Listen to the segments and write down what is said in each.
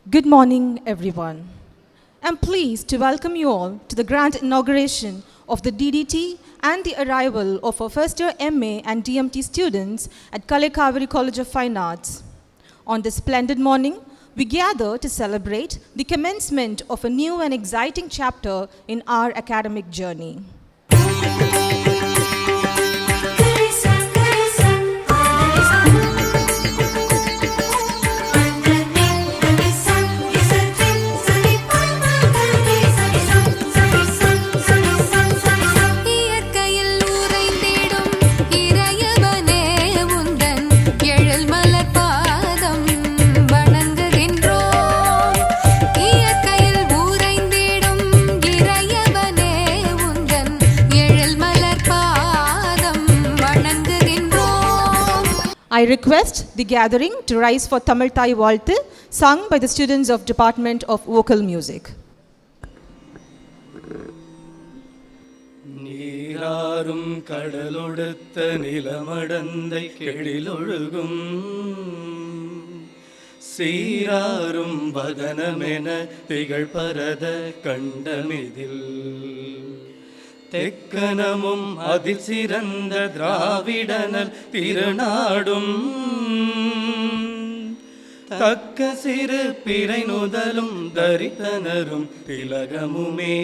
Good morning, everyone. I'm pleased to welcome you all to the grand inauguration of the DDT and the arrival of our first-year MA and DMT students at Kale Kaveri College of Fine Arts. On this splendid morning, we gather to celebrate the commencement of a new and exciting chapter in our academic journey. I request the gathering to rise for Tamil Thai Valthu, sung by the students of Department of Vocal Music. நீராறும் கடலொடுத்த நிலமடந்தை கெழிலொழுகும் சீராறும் வதனமென திகழ் பரத கண்டமிதில் தெக்கனமும் அதில் சிறந்த திராவிடனல் திருநாடும் தக்க சிறு பிறை நுதலும் தரித்தனரும் திலகமுமே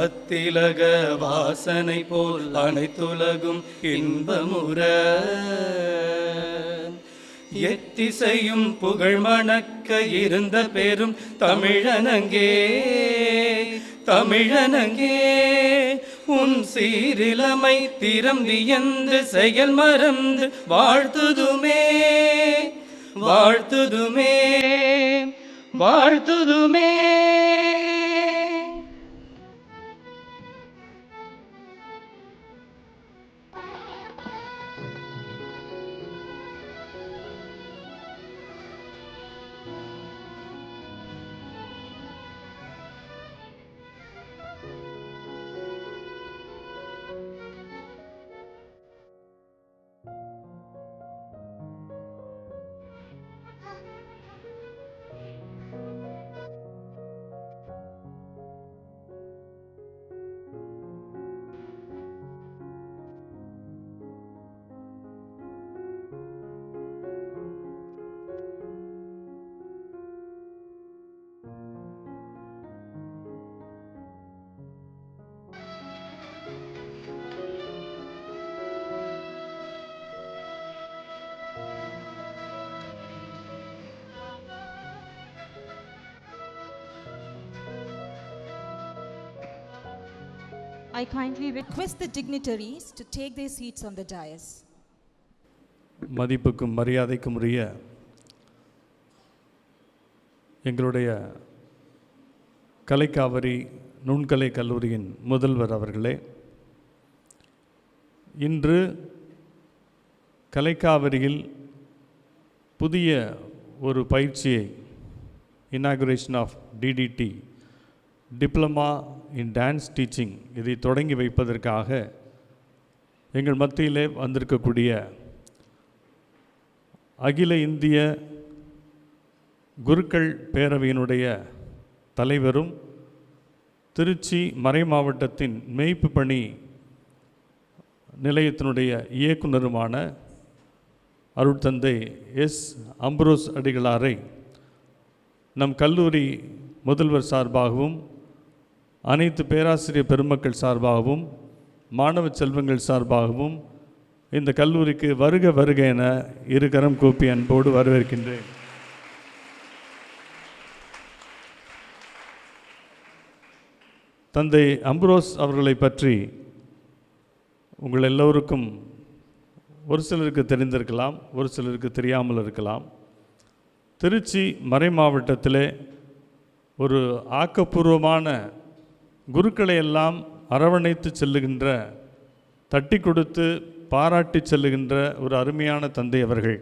அத்திலக வாசனை போல் அனைத்துலகும் இன்பமுற எத்திசையும் புகழ் மணக்க இருந்த பெரும் தமிழனங்கே தமிழனங்கே உன் சீரிலமை திறம் வியந்து செயல் மறந்து வாழ்த்துதுமே வாழ்த்துதுமே வாழ்த்துதுமே. I kindly request the dignitaries to take their seats on the dais. மதிப்புக்கும் மரியாதைக்கும் உரிய எங்களுடைய கலைக்காவிரி நுண்கலை கல்லூரியின் முதல்வர் அவர்களே, இன்று கலைக்காவிரியில் புதிய ஒரு பயிற்சியை inauguration of DDT diploma in dance teaching இதை தொடங்கி வைப்பதற்காக எங்கள் மத்தியிலே வந்திருக்கக்கூடிய அகில இந்திய குருக்கள் பேரவையினுடைய தலைவரும் திருச்சி மறை மாவட்டத்தின் மேய்ப்பு பணி நிலையத்தினுடைய இயக்குனருமான அருட்தந்தை எஸ் அம்ப்ரோஸ் அடிகளாரை நம் கல்லூரி முதல்வர் சார்பாகவும் அனைத்து பேராசிரியர் பெருமக்கள் சார்பாகவும் மாணவ செல்வங்கள் சார்பாகவும் இந்த கல்லூரிக்கு வருக வருக என இருகரம் கூப்பி அன்போடு வரவேற்கின்றேன். தந்தை அம்ப்ரோஸ் அவர்களை பற்றி உங்கள் எல்லோருக்கும் ஒரு சிலருக்கு தெரிந்திருக்கலாம், ஒரு சிலருக்கு தெரியாமல் இருக்கலாம். திருச்சி மறை மாவட்டத்திலே ஒரு ஆக்கப்பூர்வமான குருக்களை எல்லாம் அரவணைத்து செல்லுகின்ற, தட்டி கொடுத்து பாராட்டி செல்லுகின்ற ஒரு அருமையான தந்தை அவர்கள்.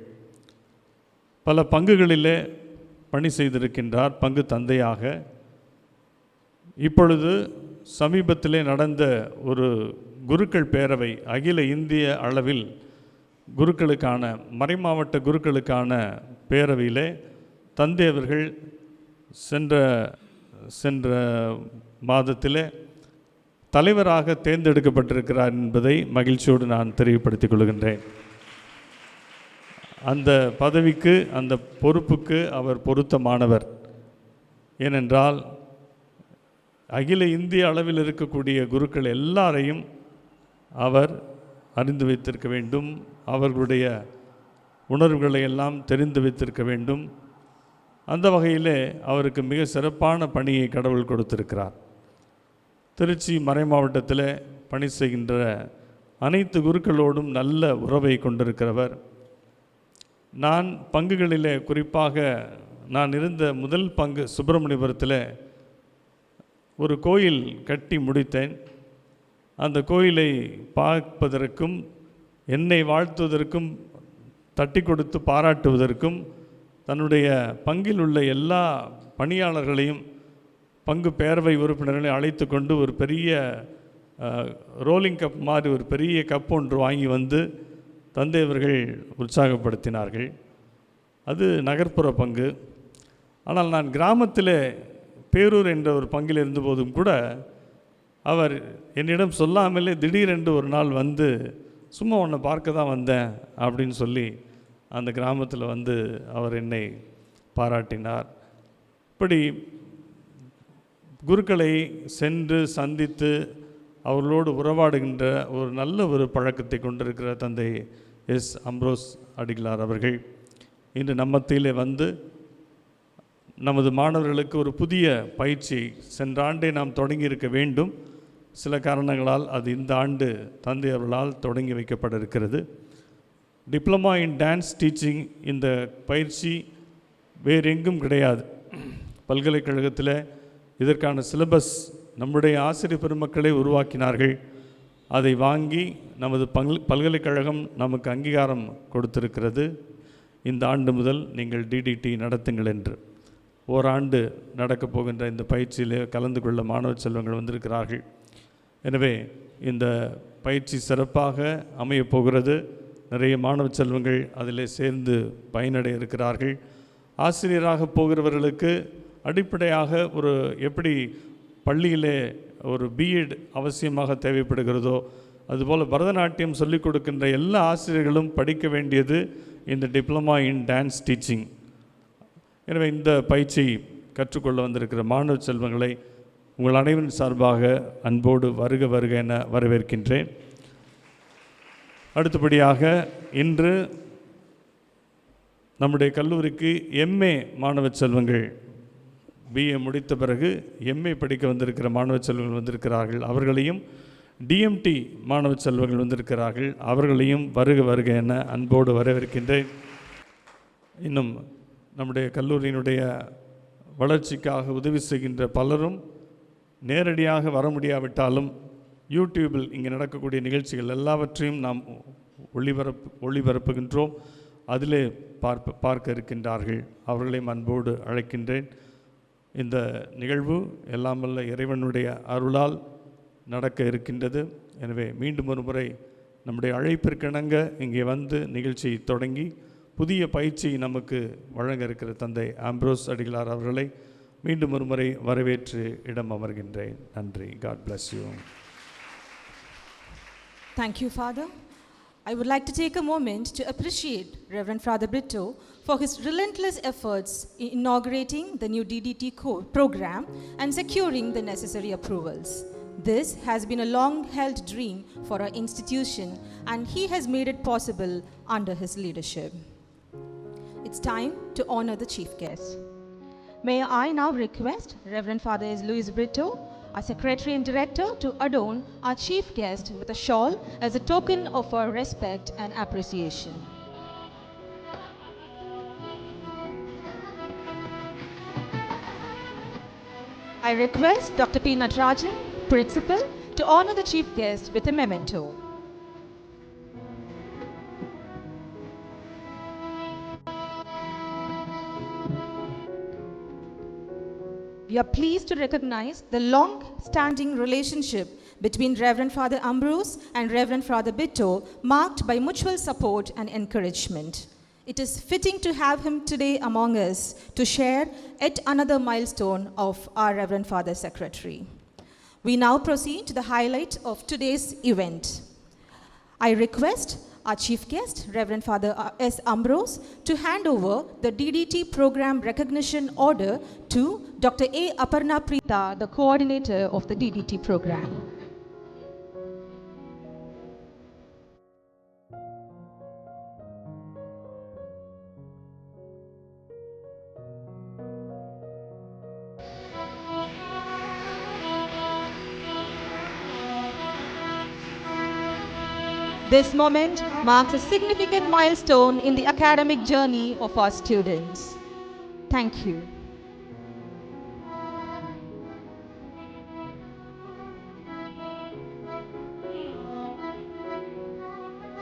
பல பங்குகளிலே பணி செய்திருக்கின்றார் பங்கு தந்தையாக. இப்பொழுது சமீபத்திலே நடந்த ஒரு குருக்கள் பேரவை, அகில இந்திய அளவில் குருக்களுக்கான மறைமாவட்ட குருக்களுக்கான பேரவையிலே தந்தை அவர்கள் சென்ற மாதத்திலே தலைவராக தேர்ந்தெடுக்கப்பட்டிருக்கிறார் என்பதை மகிழ்ச்சியோடு நான் தெரியப்படுத்திக் கொள்கின்றேன். அந்த பதவிக்கு, அந்த பொறுப்புக்கு அவர் பொருத்தமானவர். ஏனென்றால் அகில இந்திய அளவில் இருக்கக்கூடிய குருக்கள் எல்லாரையும் அவர் அறிந்து வைத்திருக்க வேண்டும், அவர்களுடைய உணர்வுகளை எல்லாம் தெரிந்து வைத்திருக்க வேண்டும். அந்த வகையிலே அவருக்கு மிக சிறப்பான பணியை கடவுள் கொடுத்திருக்கிறார். திருச்சி மறை மாவட்டத்தில் பணி செய்கின்ற அனைத்து குருக்களோடும் நல்ல உறவை கொண்டிருக்கிறவர். நான் பங்குகளிலே, குறிப்பாக நான் இருந்த முதல் பங்கு சுப்பிரமணியபுரத்தில் ஒரு கோயில் கட்டி முடித்தேன். அந்த கோயிலை பார்ப்பதற்கும் என்னை வாழ்த்துவதற்கும் தட்டி கொடுத்து பாராட்டுவதற்கும் தன்னுடைய பங்கில் உள்ள எல்லா பணியாளர்களையும், பங்கு பேரவை உறுப்பினர்களை அழைத்து கொண்டு ஒரு பெரிய ரோலிங் கப் மாதிரி ஒரு பெரிய கப் ஒன்று வாங்கி வந்து தந்தை அவர்கள் உற்சாகப்படுத்தினார்கள். அது நகர்ப்புற பங்கு. ஆனால் நான் கிராமத்தில் பேரூர் என்ற ஒரு பங்கில் இருந்தபோதும் கூட அவர் என்னிடம் சொல்லாமலே திடீரென்று ஒரு நாள் வந்து, சும்மா உன்னை பார்க்க தான் வந்தேன் அப்படின்னு சொல்லி அந்த கிராமத்தில் வந்து அவர் என்னை பாராட்டினார். இப்படி குருக்களை சென்று சந்தித்து அவர்களோடு உறவாடுகின்ற ஒரு நல்ல ஒரு பழக்கத்தை கொண்டிருக்கிற தந்தை எஸ். அம்ப்ரோஸ் அடிகளார் அவர்கள் இன்று நம்மத்திலே வந்து நமது மாணவர்களுக்கு ஒரு புதிய பயிற்சி சென்ற ஆண்டே நாம் தொடங்கி இருக்க வேண்டும். சில காரணங்களால் அது இந்த ஆண்டு தந்தை அவர்களால் தொடங்கி வைக்கப்பட இருக்கிறது. டிப்ளமா இன் டான்ஸ் டீச்சிங், இந்த பயிற்சி வேறு எங்கும் கிடையாது. பல்கலைக்கழகத்தில் இதற்கான சிலபஸ் நம்முடைய ஆசிரியர் பெருமக்களை உருவாக்கினார்கள். அதை வாங்கி நமது பல்கலைக்கழகம் நமக்கு அங்கீகாரம் கொடுத்திருக்கிறது. இந்த ஆண்டு முதல் நீங்கள் டிடிடி நடத்துங்கள் என்று. ஓராண்டு நடக்கப் போகின்ற இந்த பயிற்சியிலே கலந்து கொள்ள மாணவ செல்வங்கள் வந்திருக்கிறார்கள். எனவே இந்த பயிற்சி சிறப்பாக அமையப் போகிறது. நிறைய மாணவ செல்வங்கள் அதிலே சேர்ந்து பயனடைய இருக்கிறார்கள். ஆசிரியராக போகிறவர்களுக்கு அடிப்படையாக ஒரு எப்படி பள்ளியிலே ஒரு பிஎட் அவசியமாக தேவைப்படுகிறதோ, அதுபோல் பரதநாட்டியம் சொல்லிக் கொடுக்கின்ற எல்லா ஆசிரியர்களும் படிக்க வேண்டியது இந்த டிப்ளமா இன் டான்ஸ் டீச்சிங். எனவே இந்த பயிற்சி கற்றுக்கொள்ள வந்திருக்கிற மாணவ செல்வங்களை உங்கள் அனைவரின் சார்பாக அன்போடு வருக வருக என வரவேற்கின்றேன். அடுத்தபடியாக இன்று நம்முடைய கல்லூரிக்கு எம்ஏ மாணவ செல்வங்கள், பிஏ முடித்த பிறகு எம்ஏ படிக்க வந்திருக்கிற மாணவ செல்வங்கள் வந்திருக்கிறார்கள். அவர்களையும் டிஎம்டி மாணவ செல்வங்கள் வந்திருக்கிறார்கள். அவர்களையும் வருக வருக என அன்போடு வரவேற்கின்றேன். இன்னும் நம்முடைய கல்லூரியினுடைய வளர்ச்சிக்காக உதவி செய்கின்ற பலரும் நேரடியாக வர முடியாவிட்டாலும் யூடியூபில் இங்கே நடக்கக்கூடிய நிகழ்ச்சிகள் எல்லாவற்றையும் நாம் ஒளிபரப்புகின்றோம். அதிலே பார்க்க இருக்கின்றார்கள். அவர்களையும் அன்போடு அழைக்கின்றேன். இந்த நிகழ்வு எல்லாம் வல்ல இறைவனுடைய அருளால் நடக்க இருக்கின்றது. எனவே மீண்டும் ஒரு முறை நம்முடைய அழைப்பிற்கிணங்க இங்கே வந்து நிகழ்ச்சி தொடங்கி புதிய பயிற்சி நமக்கு வழங்க இருக்கிற தந்தை ஆம்ப்ரோஸ் அடிகளார் அவர்களை மீண்டும் ஒரு முறை வரவேற்று இடம் அமர்கின்றேன். நன்றி. God bless you. Thank you, Father. I would like to take a moment to appreciate Reverend Father Brito for his relentless efforts in inaugurating the new DDT program and securing the necessary approvals. This has been a long-held dream for our institution, and he has made it possible under his leadership. It's time to honor the chief guest. May I now request Reverend Father Luis Brito, our Secretary and Director, to adorn our chief guest with a shawl as a token of our respect and appreciation. I request Dr. P. Natarajan, Principal, to honor the chief guest with a memento. We are pleased to recognize the long-standing relationship between Reverend Father Ambrose and Reverend Father Brito, marked by mutual support and encouragement. It is fitting to have him today among us to share yet another milestone of our Reverend Father Secretary. We now proceed to the highlight of today's event. I request our chief guest, Reverend Father S. Ambrose, to hand over the DDT program recognition order to Dr. A. Aparna Preeta, the coordinator of the DDT program. This moment marks a significant milestone in the academic journey of our students. Thank you.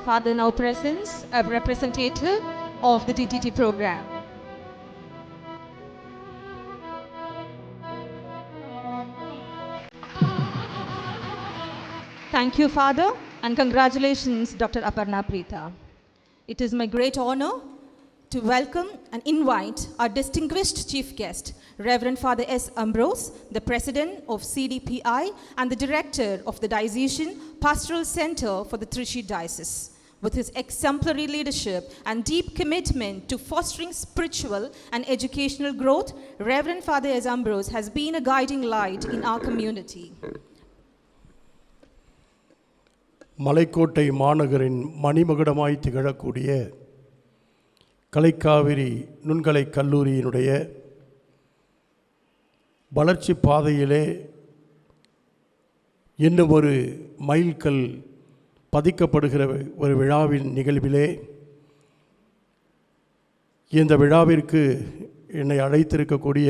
Father now presents a representative of the DTT program. Thank you, Father, and congratulations, Dr. Aparna Preeta. It is my great honor to welcome and invite our distinguished chief guest, Reverend Father S. Ambrose, the President of CDPI and the Director of the Diocesan Pastoral Center for the Trichy Diocese. With his exemplary leadership and deep commitment to fostering spiritual and educational growth, Reverend Father S. Ambrose has been a guiding light in our community. மலைக்கோட்டை மாநகரின் மணிமகுடமாய் திகழக்கூடிய கலைக்காவிரி நுண்கலை கல்லூரியினுடைய வளர்ச்சி பாதையிலே இன்னும் ஒரு மைல்கல் பதிக்கப்படுகிற ஒரு விழாவின் நிகழ்விலே இந்த விழாவிற்கு என்னை அழைத்திருக்கக்கூடிய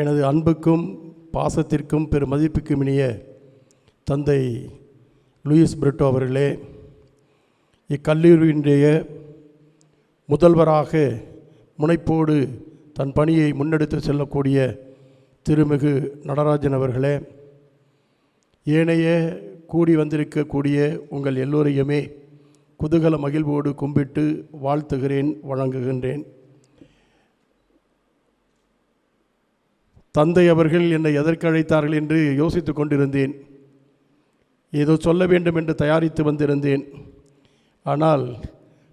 எனது அன்புக்கும் பாசத்திற்கும் பெருமதிப்புக்கும் இனிய தந்தை லூயிஸ் பிரிட்டோ அவர்களே, இக்கல்லூரியினுடைய முதல்வராக முனைப்போடு தன் பணியை முன்னெடுத்து செல்லக்கூடிய திருமிகு நடராஜன் அவர்களே, ஏனைய கூடி வந்திருக்கக்கூடிய உங்கள் எல்லோரையுமே குதூகல மகிழ்வோடு கும்பிட்டு வாழ்த்துகிறேன், வணங்குகின்றேன். தந்தை அவர்கள் என்னை எதற்கு அழைத்தார்கள் என்று யோசித்து கொண்டிருந்தேன். ஏதோ சொல்ல வேண்டும் என்று தயாரித்து வந்திருந்தேன். ஆனால்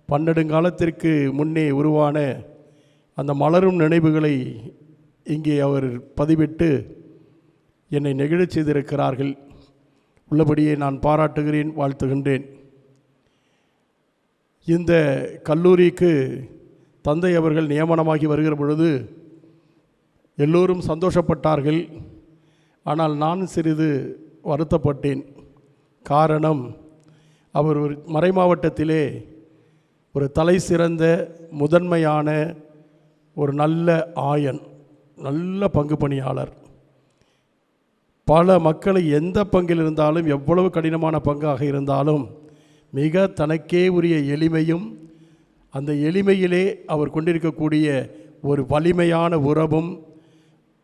பன்னெடுங்காலத்திற்கு முன்னே உருவான அந்த மலரும் நினைவுகளை இங்கே அவர் பதிவிட்டு என்னை நெகிழச் செய்திருக்கிறார்கள். உள்ளபடியே நான் பாராட்டுகிறேன், வாழ்த்துகின்றேன். இந்த கல்லூரிக்கு தந்தை அவர்கள் நியமனமாகி வருகிற பொழுது எல்லோரும் சந்தோஷப்பட்டார்கள். ஆனால் நான் சிறிது வருத்தப்பட்டேன். காரணம், அவர் ஒரு மறைமாவட்டத்திலே ஒரு தலை சிறந்த முதன்மையான ஒரு நல்ல ஆயன், நல்ல பங்கு பணியாளர். பல மக்களை எந்த பங்கில் இருந்தாலும், எவ்வளவு கடினமான பங்காக இருந்தாலும், மிக தனக்கே உரிய எளிமையும், அந்த எளிமையிலே அவர் கொண்டிருக்கக்கூடிய ஒரு வலிமையான உறவும்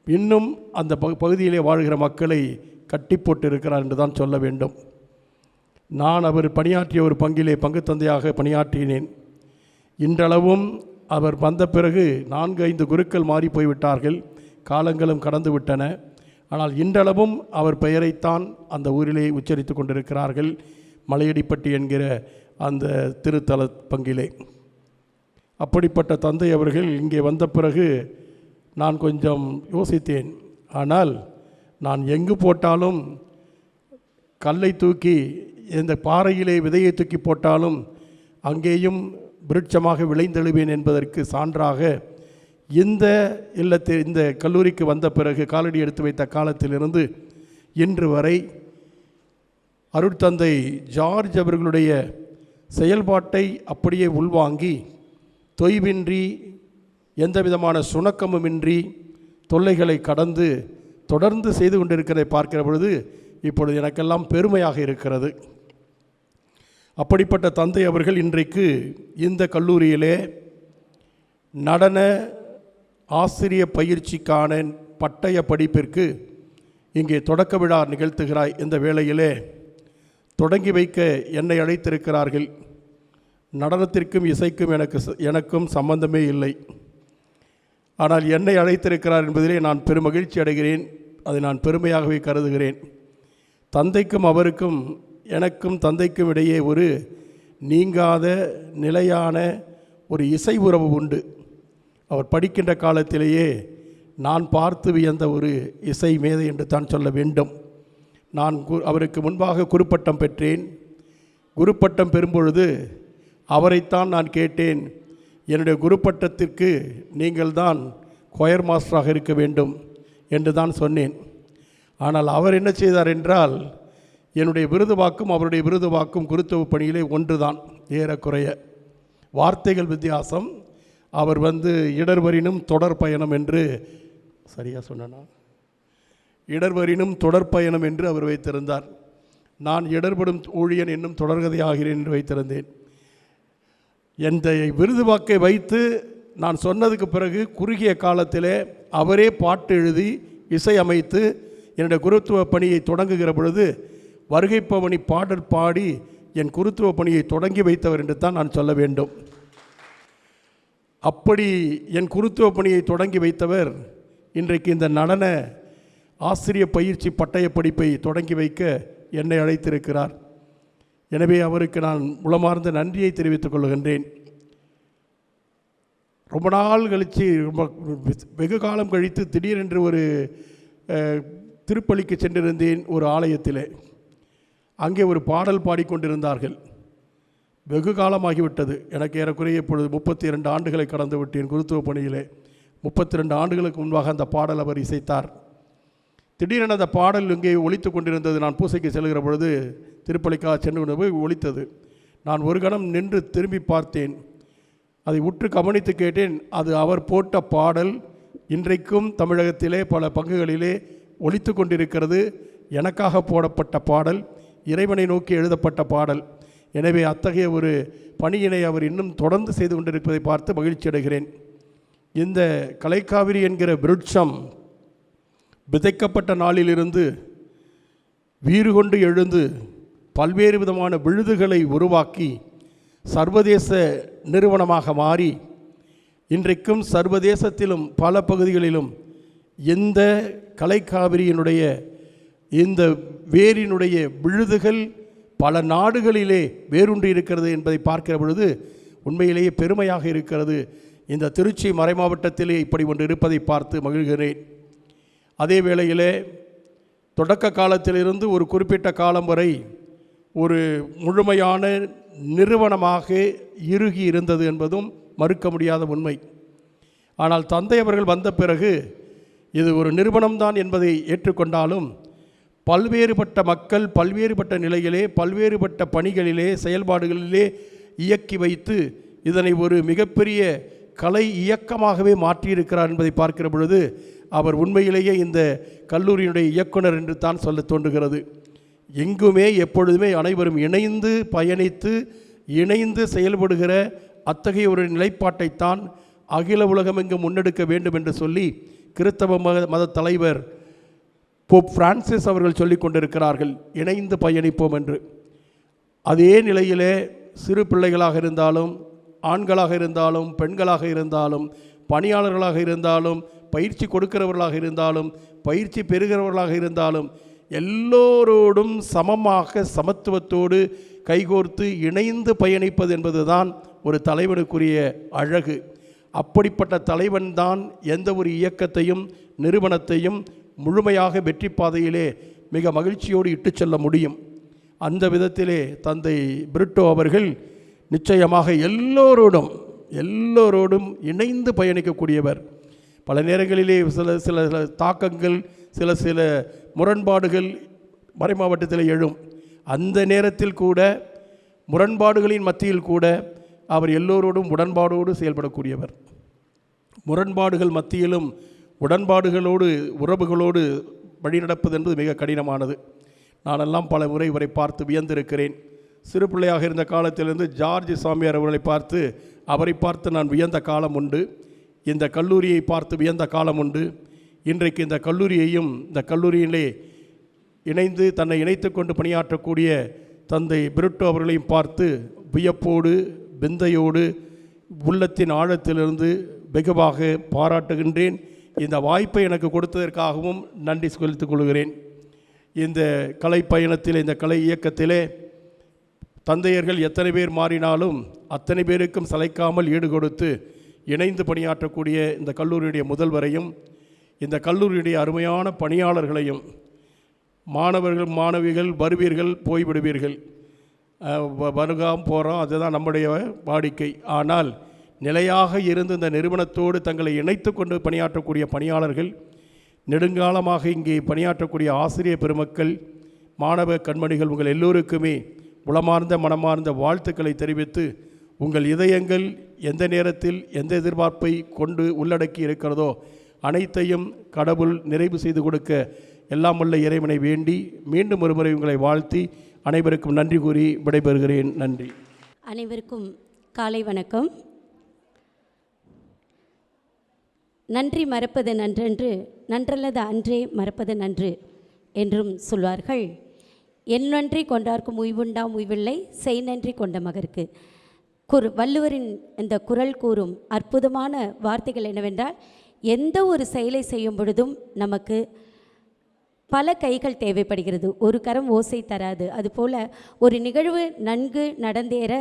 இன்னும் அந்த பகுதியிலே வாழ்கிற மக்களை கட்டி போட்டு இருக்கிறார் என்று தான் சொல்ல வேண்டும். நான் அவர் பணியாற்றிய ஒரு பங்கிலே பங்கு தந்தையாக பணியாற்றினேன். இன்றளவும் அவர் வந்த பிறகு 4-5 குருக்கள் மாறி போய்விட்டார்கள், காலங்களும் கடந்து விட்டன. ஆனால் இன்றளவும் அவர் பெயரைத்தான் அந்த ஊரிலே உச்சரித்து கொண்டிருக்கிறார்கள், மலையடிப்பட்டி என்கிற அந்த திருத்தல பங்கிலே. அப்படிப்பட்ட தந்தை அவர்கள் இங்கே வந்த பிறகு நான் கொஞ்சம் யோசித்தேன். ஆனால் நான் எங்கு போட்டாலும், கல்லை தூக்கி இந்த பாறையிலே விதையை தூக்கி போட்டாலும் அங்கேயும் விருட்சமாக விளைந்தெழுவேன் என்பதற்கு சான்றாக இந்த இல்லத்தில், இந்த கல்லூரிக்கு வந்த பிறகு காலடி எடுத்து வைத்த காலத்திலிருந்து இன்று வரை அருட்தந்தை ஜார்ஜ் அவர்களுடைய செயல்பாட்டை அப்படியே உள்வாங்கி, தொய்வின்றி, எந்த விதமான சுணக்கமுமின்றி, தொல்லைகளை கடந்து தொடர்ந்து செய்து கொண்டிருக்கிறதை பார்க்கிற பொழுது இப்பொழுது எனக்கெல்லாம் பெருமையாக இருக்கிறது. அப்படிப்பட்ட தந்தை அவர்கள் இன்றைக்கு இந்த கல்லூரியிலே நடன ஆசிரிய பயிற்சிக்கான பட்டய படிப்பிற்கு இங்கே தொடக்க விழா நிகழ்த்துகிறாய். இந்த வேளையிலே தொடங்கி வைக்க என்னை அழைத்திருக்கிறார்கள். நடனத்திற்கும் இசைக்கும் எனக்கும் சம்பந்தமே இல்லை. ஆனால் என்னை அழைத்திருக்கிறார் என்பதிலே நான் பெருமகிழ்ச்சி அடைகிறேன். அதை நான் பெருமையாகவே கருதுகிறேன். தந்தைக்கும் அவருக்கும் எனக்கும் தந்தைக்கும் இடையே ஒரு நீங்காத நிலையான ஒரு இசை உறவு உண்டு. அவர் படிக்கின்ற காலத்திலேயே நான் பார்த்து வியந்த ஒரு இசை மேதை என்று தான் சொல்ல வேண்டும். நான் அவருக்கு முன்பாக குருப்பட்டம் பெற்றேன். குருப்பட்டம் பெறும்பொழுது அவரைத்தான் நான் கேட்டேன், என்னுடைய குருப்பட்டத்திற்கு நீங்கள் தான் கொயர் மாஸ்டராக இருக்க வேண்டும் என்று தான் சொன்னேன். ஆனால் அவர் என்ன செய்தார் என்றால், என்னுடைய விருது வாக்கும் அவருடைய விருது வாக்கும் குருத்துவ பணியிலே ஒன்று தான், ஏறக்குறைய வார்த்தைகள் வித்தியாசம். அவர் இடர்வரினும் தொடர் பயணம் என்று, சரியாக சொன்னா, இடர்வரினும் தொடர் பயணம் என்று அவர் வைத்திருந்தார். நான் இடர்படும் ஊழியன் என்னும் தொடர்கதை ஆகிறேன் என்று வைத்திருந்தேன். எந்த விருது வாக்கை வைத்து நான் சொன்னதுக்கு பிறகு குறுகிய காலத்திலே அவரே பாட்டு எழுதி இசை அமைத்து என்னுடைய குருத்துவ பணியை தொடங்குகிற பொழுது வருகைப்பவனி பாடல் பாடி என் குருத்துவ பணியை தொடங்கி வைத்தவர் என்று தான் நான் சொல்ல வேண்டும். அப்படி என் குருத்துவ பணியை தொடங்கி வைத்தவர் இன்றைக்கு இந்த நடன ஆசிரிய பயிற்சி பட்டய படிப்பை தொடங்கி வைக்க என்னை அழைத்திருக்கிறார். எனவே அவருக்கு நான் உளமார்ந்த நன்றியை தெரிவித்துக் கொள்கின்றேன். ரொம்ப நாள் கழித்து, வெகு காலம் கழித்து திடீரென்று ஒரு திருப்பலிக்கு சென்றிருந்தேன் ஒரு ஆலயத்திலே. அங்கே ஒரு பாடல் பாடிக்கொண்டிருந்தார்கள். வெகு காலமாகிவிட்டது. எனக்கு ஏறக்குறைய இப்பொழுது 32 ஆண்டுகளை கடந்து விட்டேன் குருத்துவ பணியிலே. 32 ஆண்டுகளுக்கு முன்பாக அந்த பாடல் அவர் இசைத்தார். திடீரென அந்த பாடல் இங்கே ஒலித்து கொண்டிருந்தது. நான் பூசைக்கு செல்கிற பொழுது திருப்பலிக்காக சென்று கொண்டு போய் ஒலித்தது. நான் ஒரு கணம் நின்று திரும்பி பார்த்தேன். அதை உற்று கவனித்து கேட்டேன். அது அவர் போட்ட பாடல் இன்றைக்கும் தமிழகத்திலே பல பங்குகளிலே ஒலித்து கொண்டிருக்கிறது. எனக்காக போடப்பட்ட பாடல், இறைவனை நோக்கி எழுதப்பட்ட பாடல். எனவே அத்தகைய ஒரு பணியினை அவர் இன்னும் தொடர்ந்து செய்து கொண்டிருப்பதை பார்த்து மகிழ்ச்சி அடைகிறேன். இந்த கலைக்காவிரி என்கிற விருட்சம் விதைக்கப்பட்ட நாளிலிருந்து வீறு கொண்டு எழுந்து பல்வேறு விதமான விழுதுகளை உருவாக்கி சர்வதேச நிறுவனமாக மாறி இன்றைக்கும் சர்வதேசத்திலும் பல பகுதிகளிலும் இந்த கலைக்காவிரியினுடைய இந்த வேரினுடைய விழுதுகள் பல நாடுகளிலே வேரூன்றி இருக்கிறது என்பதை பார்க்கிற பொழுது உண்மையிலேயே பெருமையாக இருக்கிறது. இந்த திருச்சி மறைமாவட்டத்திலே இப்படி ஒன்று இருப்பதை பார்த்து மகிழ்கிறேன். அதே வேளையிலே தொடக்க காலத்திலிருந்து ஒரு குறிப்பிட்ட காலம் வரை ஒரு முழுமையான நிறுவனமாக இறுகி இருந்தது என்பதும் மறுக்க முடியாத உண்மை. ஆனால் தந்தை அவர்கள் வந்த பிறகு இது ஒரு நிறுவனம்தான் என்பதை ஏற்றுக்கொண்டாலும் பல்வேறுபட்ட மக்கள் பல்வேறுபட்ட நிலையிலே பல்வேறுபட்ட பணிகளிலே செயல்பாடுகளிலே இயக்கி வைத்து இதனை ஒரு மிகப்பெரிய கலை இயக்கமாகவே மாற்றியிருக்கிறார் என்பதை பார்க்கிற பொழுது அவர் உண்மையிலேயே இந்த கல்லூரியினுடைய இயக்குனர் என்று தான் சொல்ல தோன்றுகிறது. எங்குமே எப்பொழுதுமே அனைவரும் இணைந்து பயணித்து இணைந்து செயல்படுகிற அத்தகைய ஒரு நிலைப்பாட்டைத்தான் அகில உலகமெங்கும் முன்னெடுக்க வேண்டும் என்று சொல்லி கிறிஸ்தவ மத தலைவர் போப் பிரான்சிஸ் அவர்கள் சொல்லிக் கொண்டிருக்கிறார்கள், இணைந்து பயணிப்போம் என்று. அதே நிலையிலே சிறு பிள்ளைகளாக இருந்தாலும் ஆண்களாக இருந்தாலும் பெண்களாக இருந்தாலும் பணியாளர்களாக இருந்தாலும் பயிற்சி கொடுக்கிறவர்களாக இருந்தாலும் பயிற்சி பெறுகிறவர்களாக இருந்தாலும் எல்லோரோடும் சமமாக சமத்துவத்தோடு கைகோர்த்து இணைந்து பயணிப்பது என்பதுதான் ஒரு தலைவனுக்குரிய அழகு. அப்படிப்பட்ட தலைவன்தான் எந்த ஒரு இயக்கத்தையும் நிறுவனத்தையும் முழுமையாக வெற்றி பாதையிலே மிக மகிழ்ச்சியோடு இட்டு செல்ல முடியும். அந்த விதத்திலே தந்தை பிரிட்டோ அவர்கள் நிச்சயமாக எல்லோரோடும் இணைந்து பயணிக்கக்கூடியவர். பல நேரங்களிலே சில தாக்கங்கள் சில முரண்பாடுகள் மறைமாவட்டத்தில் எழும். அந்த நேரத்தில் கூட முரண்பாடுகளின் மத்தியில் கூட அவர் எல்லோரோடும் உடன்பாடோடு செயல்படக்கூடியவர். முரண்பாடுகள் மத்தியிலும் உடன்பாடுகளோடு உறவுகளோடு வழிநடப்பது என்பது மிக கடினமானது. நானெல்லாம் பல முறை இவரை பார்த்து வியந்திருக்கிறேன். சிறு பிள்ளையாக இருந்த காலத்திலிருந்து ஜார்ஜ் சாமியார் அவரை பார்த்து நான் வியந்த காலம் உண்டு. இந்த கல்லூரியை பார்த்து வியந்த காலம் உண்டு. இன்றைக்கு இந்த கல்லூரியையும் இந்த கல்லூரியிலே இணைந்து தன்னை இணைத்து கொண்டு பணியாற்றக்கூடிய தந்தை பிரிட்டோ அவர்களையும் பார்த்து வியப்போடு விந்தையோடு உள்ளத்தின் ஆழத்திலிருந்து வெகுவாக பாராட்டுகின்றேன். இந்த வாய்ப்பை எனக்கு கொடுத்ததற்காகவும் நன்றி செலுத்திக் கொள்கிறேன். இந்த கலை பயணத்தில், இந்த கலை இயக்கத்திலே தந்தையர்கள் எத்தனை பேர் மாறினாலும் அத்தனை பேருக்கும் சளைக்காமல் ஈடுகொடுத்து இணைந்து பணியாற்றக்கூடிய இந்த கல்லூரியுடைய முதல்வரையும், இந்த கல்லூரியுடைய அருமையான பணியாளர்களையும், மாணவர்கள் மாணவிகள் வருவீர்கள் போய்விடுவீர்கள், வருகாம் போகிறோம், அதுதான் நம்முடைய வாடிக்கை. ஆனால் நிலையாக இருந்து இந்த நிறுவனத்தோடு தங்களை இணைத்து கொண்டு பணியாற்றக்கூடிய பணியாளர்கள், நெடுங்காலமாக இங்கே பணியாற்றக்கூடிய ஆசிரியர் பெருமக்கள், மாணவ கண்மணிகள், உங்கள் எல்லோருக்குமே உளமார்ந்த மனமார்ந்த வாழ்த்துக்களை தெரிவித்து, உங்கள் இதயங்கள் எந்த நேரத்தில் எந்த எதிர்பார்ப்பை கொண்டு உள்ளடக்கி இருக்கிறதோ அனைத்தையும் கடவுள் நிறைவு செய்து கொடுக்க எல்லாம் வல்ல இறைவனை வேண்டி மீண்டும் ஒருமுறை உங்களை வாழ்த்தி அனைவருக்கும் நன்றி கூறி விடைபெறுகிறேன். நன்றி. அனைவருக்கும் காலை வணக்கம். நன்றி மறப்பது நன்றென்று, நன்றல்லது அன்றே மறப்பது நன்று என்றும் சொல்வார்கள். என் நன்றி கொண்டார்க்கும் உய்வுண்டாம் உய்வில்லை, செய் நன்றி கொண்ட மகருக்கு. வள்ளுவரின் இந்த குரல் கூறும் அற்புதமான வார்த்தைகள் என்னவென்றால், எந்த ஒரு செயலை செய்யும் பொழுதும் நமக்கு பல கைகள் தேவைப்படுகிறது, ஒரு கரம் ஓசை தராது. அதுபோல் ஒரு நிகழ்வு நன்கு நடந்தேற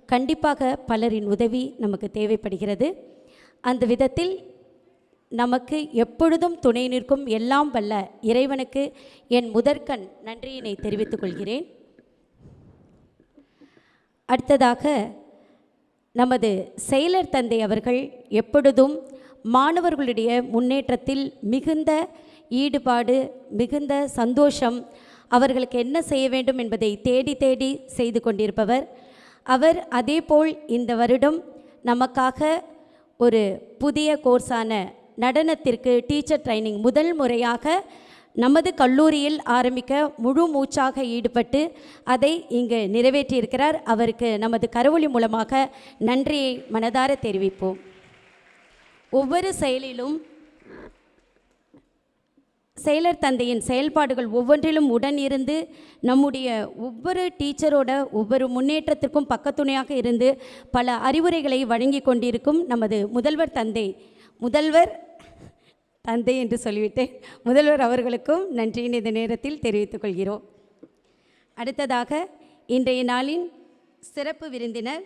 கண்டிப்பாக பலரின் உதவி நமக்கு தேவைப்படுகிறது. அந்த விதத்தில் நமக்கு எப்பொழுதும் துணை நிற்கும் எல்லாம் வல்ல இறைவனுக்கு என் முதற்கண் நன்றியினை தெரிவித்துக் கொள்கிறேன். அடுத்ததாக நமது செயலர் தந்தை அவர்கள் எப்பொழுதும் மாணவர்களுடைய முன்னேற்றத்தில் மிகுந்த ஈடுபாடு, மிகுந்த சந்தோஷம், அவர்களுக்கு என்ன செய்ய வேண்டும் என்பதை தேடி தேடி செய்து கொண்டிருப்பவர். அவர் அதேபோல் இந்த வருடம் நமக்காக ஒரு புதிய கோர்ஸான நடனத்திற்கு டீச்சர் ட்ரைனிங் முதல் முறையாக நமது கல்லூரியில் ஆரம்பிக்க முழு மூச்சாக ஈடுபட்டு அதை இங்கு நிறைவேற்றியிருக்கிறார். அவருக்கு நமது கரவொலி மூலமாக நன்றியை மனதார தெரிவிப்போம். ஒவ்வொரு செயலிலும் செயலர் தந்தையின் செயல்பாடுகள் ஒவ்வொன்றிலும் உடன் இருந்து நம்முடைய ஒவ்வொரு டீச்சரோட ஒவ்வொரு முன்னேற்றத்திற்கும் பக்கத்துணையாக இருந்து பல அறிவுரைகளை வழங்கி கொண்டிருக்கும் நமது முதல்வர் தந்தை என்று சொல்லிவிட்டேன், முதல்வர் அவர்களுக்கும் நன்றியின் இந்த நேரத்தில் தெரிவித்துக் கொள்கிறோம். அடுத்ததாக இன்றைய நாளின் சிறப்பு விருந்தினர்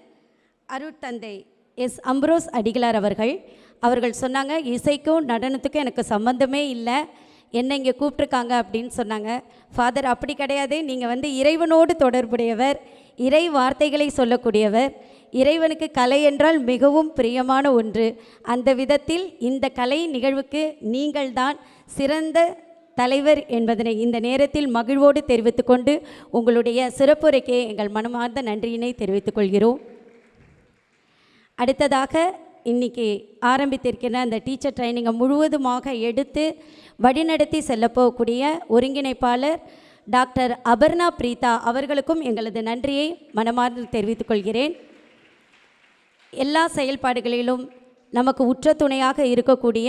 அருட்தந்தை எஸ் அம்ப்ரோஸ் அடிகளார் அவர்கள் சொன்னாங்க, இசைக்கும் நடனத்துக்கும் எனக்கு சம்பந்தமே இல்லை, என்ன இங்கே கூப்பிட்ருக்காங்க அப்படின்னு சொன்னாங்க. ஃபாதர், அப்படி கிடையாது, நீங்கள் இறைவனோடு தொடர்புடையவர், இறை வார்த்தைகளை சொல்லக்கூடியவர், இறைவனுக்கு கலை என்றால் மிகவும் பிரியமான ஒன்று. அந்த விதத்தில் இந்த கலை நிகழ்வுக்கு நீங்கள்தான் சிறந்த தலைவர் என்பதனை இந்த நேரத்தில் மகிழ்வோடு தெரிவித்துக்கொண்டு உங்களுடைய சிறப்புரைக்கு எங்கள் மனமார்ந்த நன்றியினை தெரிவித்துக் கொள்கிறோம். அடுத்ததாக இன்றைக்கி ஆரம்பித்திருக்கிற அந்த டீச்சர் ட்ரைனிங்கை முழுவதுமாக எடுத்து வழிநடத்தி செல்லப்போகக்கூடிய ஒருங்கிணைப்பாளர் டாக்டர் அபர்ணா பிரீதா அவர்களுக்கும் எங்களது நன்றியை மனமார்ந்து தெரிவித்துக் கொள்கிறேன். எல்லா செயல்பாடுகளிலும் நமக்கு உற்ற துணையாக இருக்கக்கூடிய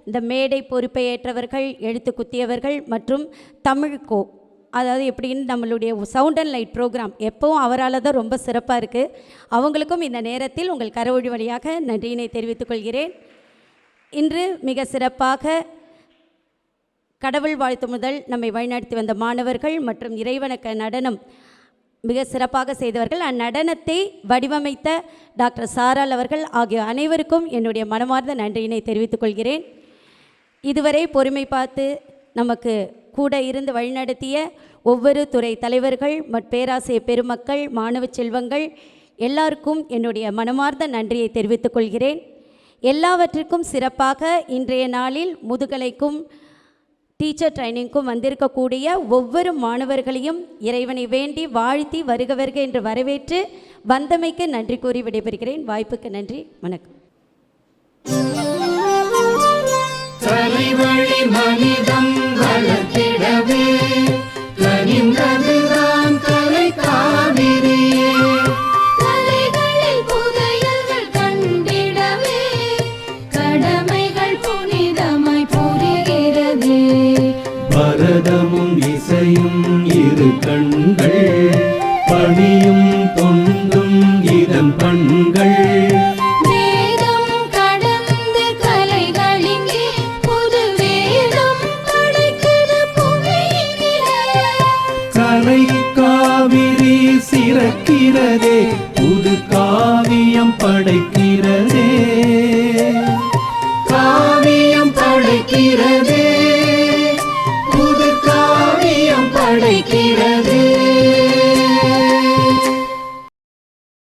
இந்த மேடை பொறுப்பை ஏற்றவர்கள், எழுத்து குத்தியவர்கள் மற்றும் தமிழ்கோ, அதாவது எப்படின்னு நம்மளுடைய சவுண்ட் அண்ட் லைட் ப்ரோக்ராம் எப்போவும் அவரால் தான் ரொம்ப சிறப்பாக இருக்குது. அவங்களுக்கும் இந்த நேரத்தில் உங்கள் கரவொலி வழியாக நன்றியினை தெரிவித்துக் கொள்கிறேன். இன்று மிக சிறப்பாக கடவுள் வாழ்த்து முதல் நம்மை வழிநடத்தி வந்த மாணவர்கள் மற்றும் இறைவனுக்கு நடனம் மிக சிறப்பாக செய்தவர்கள், அந்நடனத்தை வடிவமைத்த டாக்டர் சாரால் அவர்கள் ஆகிய அனைவருக்கும் என்னுடைய மனமார்ந்த நன்றியினை தெரிவித்துக் கொள்கிறேன். இதுவரை பொறுமை பார்த்து நமக்கு கூட இருந்து வழிநடத்திய ஒவ்வொரு துறை தலைவர்கள் பேராசிரியர் பெருமக்கள், மாணவ செல்வங்கள் எல்லாருக்கும் என்னுடைய மனமார்ந்த நன்றியை தெரிவித்துக் கொள்கிறேன். எல்லாவற்றிற்கும் சிறப்பாக இன்றைய நாளில் முதுகலைக்கும் டீச்சர் ட்ரைனிங்க்கும் வந்திருக்கக்கூடிய ஒவ்வொரு மாணவர்களையும் இறைவனை வேண்டி வாழ்த்தி வருக வருக என்று வரவேற்று வந்தமைக்கு நன்றி கூறி விடைபெறுகிறேன். வாய்ப்புக்கு நன்றி. வணக்கம். தலைவழி மனிதம் வளர்த்திடவே கனிந்ததுதான் கலை காவிரி, கலைகளில் புதையல்கள் கண்டிடவே கடமைகள் புனிதமாய் புரிகிறது. பரதமும் இசையும் இரு கண்கள், பணியும் தொண்டும் இதன் பண்கள். கலை காவிரி சிறக்கிறதே, புது காவியம் படைக்கிறதே, காவியம் படைக்கிறதே, புது காவியம் படைக்கிறதே.